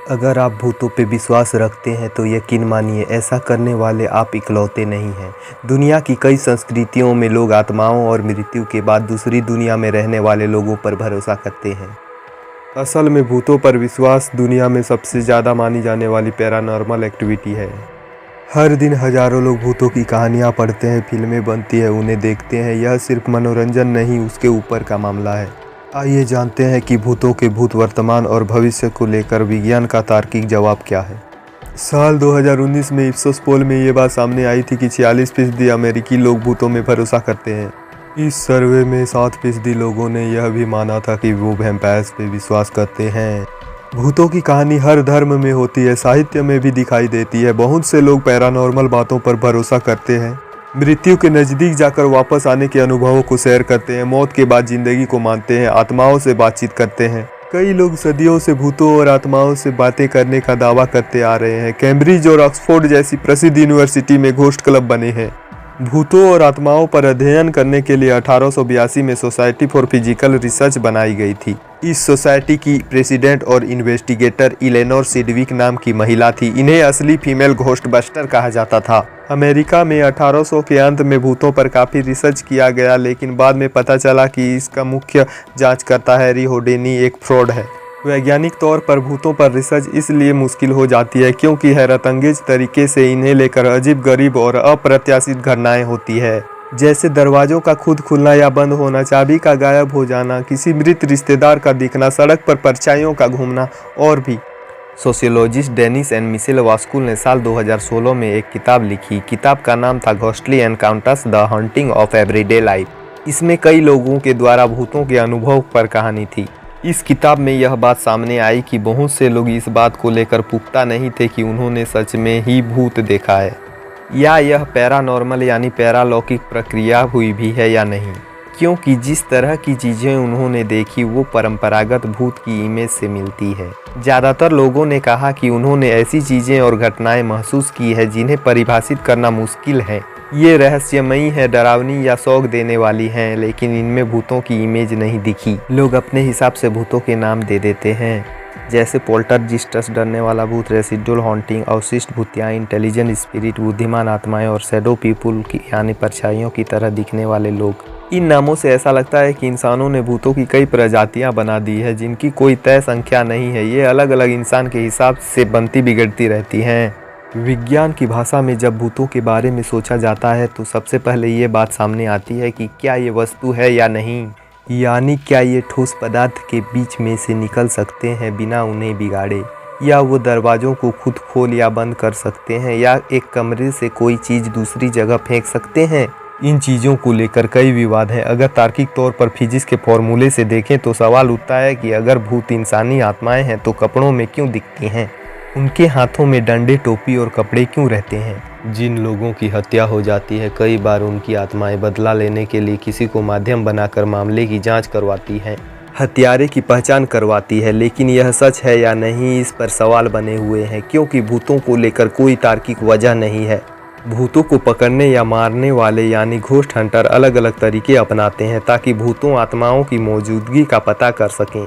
अगर आप भूतों पे विश्वास रखते हैं तो यकीन मानिए ऐसा करने वाले आप इकलौते नहीं हैं। दुनिया की कई संस्कृतियों में लोग आत्माओं और मृत्यु के बाद दूसरी दुनिया में रहने वाले लोगों पर भरोसा करते हैं। असल में भूतों पर विश्वास दुनिया में सबसे ज़्यादा मानी जाने वाली पैरानॉर्मल एक्टिविटी है। हर दिन हजारों लोग भूतों की कहानियाँ पढ़ते हैं, फिल्में बनती है, उन्हें देखते हैं। यह सिर्फ मनोरंजन नहीं, उसके ऊपर का मामला है। आइए जानते हैं कि भूतों के भूत वर्तमान और भविष्य को लेकर विज्ञान का तार्किक जवाब क्या है। साल 2019 में इप्सोस पोल में ये बात सामने आई थी कि 46% अमेरिकी लोग भूतों में भरोसा करते हैं। इस सर्वे में 7% लोगों ने यह भी माना था कि वो वैम्पायर्स पे विश्वास करते हैं। भूतों की कहानी हर धर्म में होती है, साहित्य में भी दिखाई देती है। बहुत से लोग पैरानॉर्मल बातों पर भरोसा करते हैं, मृत्यु के नज़दीक जाकर वापस आने के अनुभवों को शेयर करते हैं, मौत के बाद जिंदगी को मानते हैं, आत्माओं से बातचीत करते हैं। कई लोग सदियों से भूतों और आत्माओं से बातें करने का दावा करते आ रहे हैं। कैम्ब्रिज और ऑक्सफोर्ड जैसी प्रसिद्ध यूनिवर्सिटी में घोस्ट क्लब बने हैं। भूतों और आत्माओं पर अध्ययन करने के लिए 1882 में सोसाइटी फॉर फिजिकल रिसर्च बनाई गई थी। इस सोसाइटी की प्रेसिडेंट और इन्वेस्टिगेटर इलेनोर सिडविक नाम की महिला थी। इन्हें असली फीमेल घोस्टबस्टर कहा जाता था। अमेरिका में 1800 के अंत में भूतों पर काफ़ी रिसर्च किया गया, लेकिन बाद में पता चला कि इसका मुख्य जांचकर्ता हैरी होडेनी एक फ्रॉड है। वैज्ञानिक तौर पर भूतों पर रिसर्च इसलिए मुश्किल हो जाती है क्योंकि हैरतअंगेज तरीके से इन्हें लेकर अजीब गरीब और अप्रत्याशित घटनाएं होती है, जैसे दरवाजों का खुद खुलना या बंद होना, चाबी का गायब हो जाना, किसी मृत रिश्तेदार का दिखना, सड़क पर परछाइयों का घूमना और भी। सोशियोलॉजिस्ट डेनिस एंड मिशेल वास्कुल ने साल 2016 में एक किताब लिखी। किताब का नाम था ghostly encounters the haunting of everyday life. इसमें कई लोगों के द्वारा भूतों के अनुभव पर कहानी थी। इस किताब में यह बात सामने आई कि बहुत से लोग इस बात को लेकर पुख्ता नहीं थे कि उन्होंने सच में ही भूत देखा है या यह पैरानॉर्मल यानी पैरालौकिक प्रक्रिया हुई भी है या नहीं, क्योंकि जिस तरह की चीज़ें उन्होंने देखी वो परंपरागत भूत की इमेज से मिलती है। ज़्यादातर लोगों ने कहा कि उन्होंने ऐसी चीज़ें और घटनाएं महसूस की है जिन्हें परिभाषित करना मुश्किल है। ये रहस्यमयी है, डरावनी या शौक देने वाली हैं, लेकिन इनमें भूतों की इमेज नहीं दिखी। लोग अपने हिसाब से भूतों के नाम दे देते हैं, जैसे पोल्टरजिस्टस डरने वाला भूत, रेसिडुअल हॉन्टिंग, अवशिष्ट भूतियाँ, इंटेलिजेंट स्पिरिट, बुद्धिमान आत्माएं और शैडो पीपुल की यानी परछाइयों की तरह दिखने वाले लोग। इन नामों से ऐसा लगता है कि इंसानों ने भूतों की कई प्रजातियां बना दी है जिनकी कोई तय संख्या नहीं है। ये अलग अलग इंसान के हिसाब से बनती बिगड़ती रहती हैं। विज्ञान की भाषा में जब भूतों के बारे में सोचा जाता है तो सबसे पहले ये बात सामने आती है कि क्या ये वस्तु है या नहीं, यानी क्या ये ठोस पदार्थ के बीच में से निकल सकते हैं बिना उन्हें बिगाड़े, या वो दरवाज़ों को खुद खोल या बंद कर सकते हैं, या एक कमरे से कोई चीज़ दूसरी जगह फेंक सकते हैं। इन चीज़ों को लेकर कई विवाद हैं। अगर तार्किक तौर पर फिजिक्स के फॉर्मूले से देखें तो सवाल उठता है कि अगर भूत इंसानी आत्माएं हैं तो कपड़ों में क्यों दिखती हैं, उनके हाथों में डंडे, टोपी और कपड़े क्यों रहते हैं। जिन लोगों की हत्या हो जाती है कई बार उनकी आत्माएं बदला लेने के लिए किसी को माध्यम बनाकर मामले की जांच करवाती हैं, हत्यारे की पहचान करवाती है। लेकिन यह सच है या नहीं, इस पर सवाल बने हुए हैं, क्योंकि भूतों को लेकर कोई तार्किक वजह नहीं है। भूतों को पकड़ने या मारने वाले यानी घोस्ट हंटर अलग अलग तरीके अपनाते हैं ताकि भूतों आत्माओं की मौजूदगी का पता कर सकें।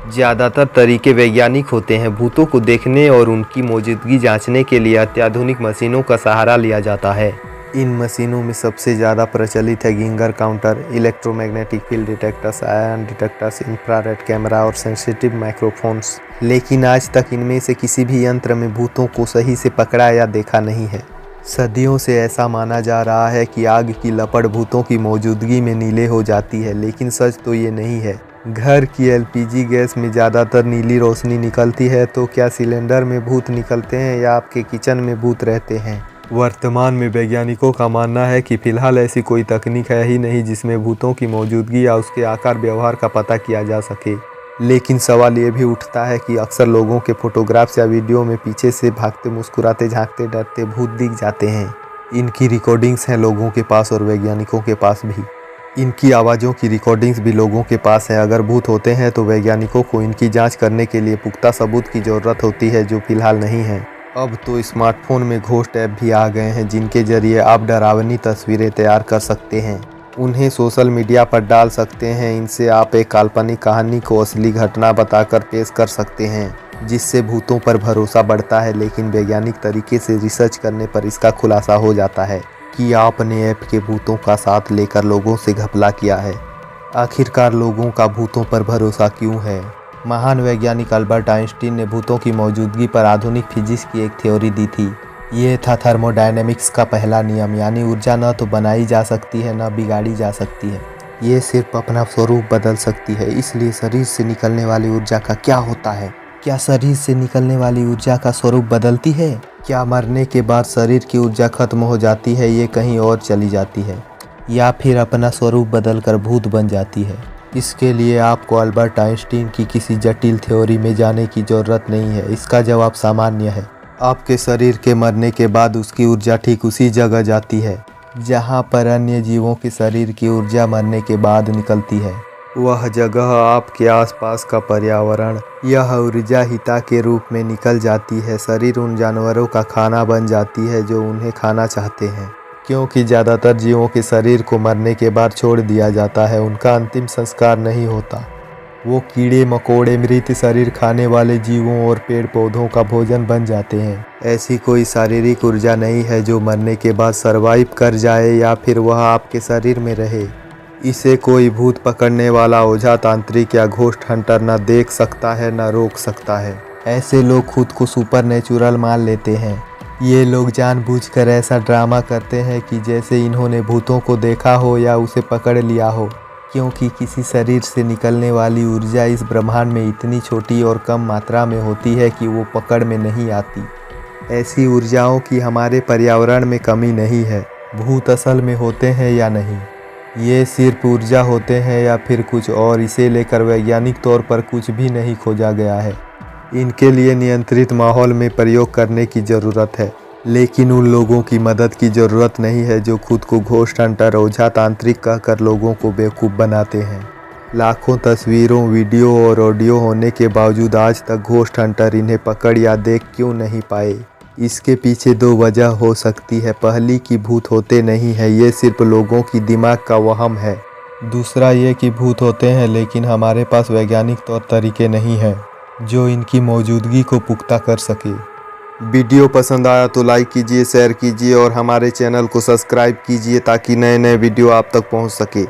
ज़्यादातर तरीके वैज्ञानिक होते हैं। भूतों को देखने और उनकी मौजूदगी जांचने के लिए अत्याधुनिक मशीनों का सहारा लिया जाता है। इन मशीनों में सबसे ज़्यादा प्रचलित है ginger counter, electromagnetic field detectors, ion detectors, infrared camera और सेंसिटिव माइक्रोफोन्स। लेकिन आज तक इनमें से किसी भी यंत्र में भूतों को सही से पकड़ा या देखा नहीं है। सदियों से ऐसा माना जा रहा है कि आग की लपट भूतों की मौजूदगी में नीले हो जाती है, लेकिन सच तो ये नहीं है। घर की एलपीजी गैस में ज़्यादातर नीली रोशनी निकलती है, तो क्या सिलेंडर में भूत निकलते हैं या आपके किचन में भूत रहते हैं? वर्तमान में वैज्ञानिकों का मानना है कि फिलहाल ऐसी कोई तकनीक है ही नहीं जिसमें भूतों की मौजूदगी या उसके आकार व्यवहार का पता किया जा सके। लेकिन सवाल ये भी उठता है कि अक्सर लोगों के फोटोग्राफ्स या वीडियो में पीछे से भागते, मुस्कुराते, झांकते, डरते भूत दिख जाते हैं। इनकी रिकॉर्डिंग्स हैं लोगों के पास और वैज्ञानिकों के पास भी। इनकी आवाज़ों की रिकॉर्डिंग्स भी लोगों के पास हैं। अगर भूत होते हैं तो वैज्ञानिकों को इनकी जांच करने के लिए पुख्ता सबूत की ज़रूरत होती है, जो फिलहाल नहीं है। अब तो स्मार्टफोन में घोस्ट ऐप भी आ गए हैं जिनके जरिए आप डरावनी तस्वीरें तैयार कर सकते हैं, उन्हें सोशल मीडिया पर डाल सकते हैं। इनसे आप एक काल्पनिक कहानी को असली घटना बताकर पेश कर सकते हैं। जिससे भूतों पर भरोसा बढ़ता है, लेकिन वैज्ञानिक तरीके से रिसर्च करने पर इसका खुलासा हो जाता है कि आपने ऐप के भूतों का साथ लेकर लोगों से घपला किया है। आखिरकार लोगों का भूतों पर भरोसा क्यों है? महान वैज्ञानिक अल्बर्ट आइंस्टीन ने भूतों की मौजूदगी पर आधुनिक फिजिक्स की एक थ्योरी दी थी। ये था थर्मोडायनेमिक्स का पहला नियम, यानी ऊर्जा न तो बनाई जा सकती है न बिगाड़ी जा सकती है, ये सिर्फ अपना स्वरूप बदल सकती है। इसलिए शरीर से निकलने वाली ऊर्जा का क्या होता है? क्या शरीर से निकलने वाली ऊर्जा का स्वरूप बदलती है? क्या मरने के बाद शरीर की ऊर्जा खत्म हो जाती है, ये कहीं और चली जाती है, या फिर अपना स्वरूप बदलकर भूत बन जाती है? इसके लिए आपको अल्बर्ट आइंस्टीन की किसी जटिल थ्योरी में जाने की ज़रूरत नहीं है। इसका जवाब सामान्य है। आपके शरीर के मरने के बाद उसकी ऊर्जा ठीक उसी जगह जाती है जहां पर अन्य जीवों के शरीर की ऊर्जा मरने के बाद निकलती है। वह जगह आपके आसपास का पर्यावरण। यह ऊर्जा हिता के रूप में निकल जाती है। शरीर उन जानवरों का खाना बन जाती है जो उन्हें खाना चाहते हैं। क्योंकि ज़्यादातर जीवों के शरीर को मरने के बाद छोड़ दिया जाता है, उनका अंतिम संस्कार नहीं होता। वो कीड़े मकोड़े, मृत शरीर खाने वाले जीवों और पेड़ पौधों का भोजन बन जाते हैं। ऐसी कोई शारीरिक ऊर्जा नहीं है जो मरने के बाद सरवाइव कर जाए या फिर वह आपके शरीर में रहे। इसे कोई भूत पकड़ने वाला ओझा, तांत्रिक या घोस्ट हंटर न देख सकता है न रोक सकता है। ऐसे लोग खुद को सुपर नेचुरल मान लेते हैं। ये लोग जानबूझकर ऐसा ड्रामा करते हैं कि जैसे इन्होंने भूतों को देखा हो या उसे पकड़ लिया हो, क्योंकि किसी शरीर से निकलने वाली ऊर्जा इस ब्रह्मांड में इतनी छोटी और कम मात्रा में होती है कि वो पकड़ में नहीं आती। ऐसी ऊर्जाओं की हमारे पर्यावरण में कमी नहीं है। भूत असल में होते हैं या नहीं, ये सिर्फ ऊर्जा होते हैं या फिर कुछ और, इसे लेकर वैज्ञानिक तौर पर कुछ भी नहीं खोजा गया है। इनके लिए नियंत्रित माहौल में प्रयोग करने की ज़रूरत है, लेकिन उन लोगों की मदद की ज़रूरत नहीं है जो खुद को घोस्ट हंटर, ओझा, तांत्रिक कहकर लोगों को बेवकूफ़ बनाते हैं। लाखों तस्वीरों, वीडियो और ऑडियो होने के बावजूद आज तक घोस्ट हंटर इन्हें पकड़ या देख क्यों नहीं पाए? इसके पीछे दो वजह हो सकती है। पहली कि भूत होते नहीं हैं, ये सिर्फ लोगों की दिमाग का वहम है। दूसरा ये कि भूत होते हैं, लेकिन हमारे पास वैज्ञानिक तौर तरीके नहीं हैं जो इनकी मौजूदगी को पुख्ता कर सके। वीडियो पसंद आया तो लाइक कीजिए, शेयर कीजिए और हमारे चैनल को सब्सक्राइब कीजिए ताकि नए नए वीडियो आप तक पहुंच सके।